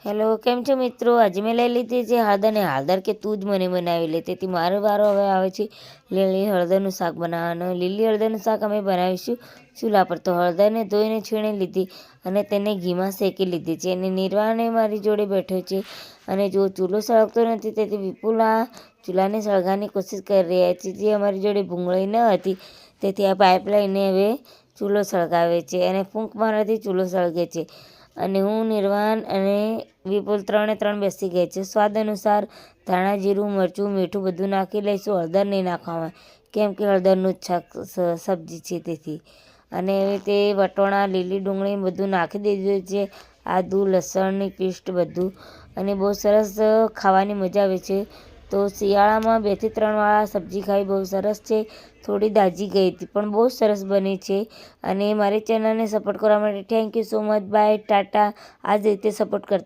Hello, કેમ છો મિત્રો? આજે મેં લઈ લીધી છે હળદર ને હળદર કે તું જ મને બનાવી લે. તેથી મારો વારો હવે આવે છે લીલી હળદરનું શાક બનાવવાનો. લીલી હળદરનું શાક અમે બનાવીશું ચૂલા પર. તો હળદરને ધોઈને છીણી લીધી અને તેને ઘીમાં શેકી લીધી છે. અને નિર્વાણે મારી જોડે બેઠો છે અને જો ચૂલો સળગતો નથી તેથી વિપુલ આ ચૂલાને સળગાવવાની કોશિશ કરી રહ્યા છે. જે અમારી જોડે ભૂંગળી ન હતી તેથી આ પાઇપ લઈને હવે ચૂલો સળગાવે છે અને ફૂંક મારવાથી ચૂલો સળગે છે. અને હું, નિર્વાણ અને વિપુલ ત્રણ બેસી ગઈ છે. સ્વાદ અનુસાર ધાણા, જીરું, મરચું, મીઠું બધું નાખી લઈશું. હળદર નહીં નાખવામાં કેમ કે હળદરનું જ સબ્જી છે તેથી. અને હવે તે વટોણા, લીલી ડુંગળી બધું નાખી દીધું છે. આદુ, લસણની પેસ્ટ બધું. અને બહુ સરસ ખાવાની મજા આવે છે. તો શિયાળામાં 2 થી 3 વાળા સબ્જી ખાવી બહુ સરસ છે. થોડી દાજી ગઈ હતી પણ બહુ સરસ બની છે. અને મારી ચેનલને સપોર્ટ કરવા માટે thank you so much. Bye, tata. આ જ રીતે સપોર્ટ કરતા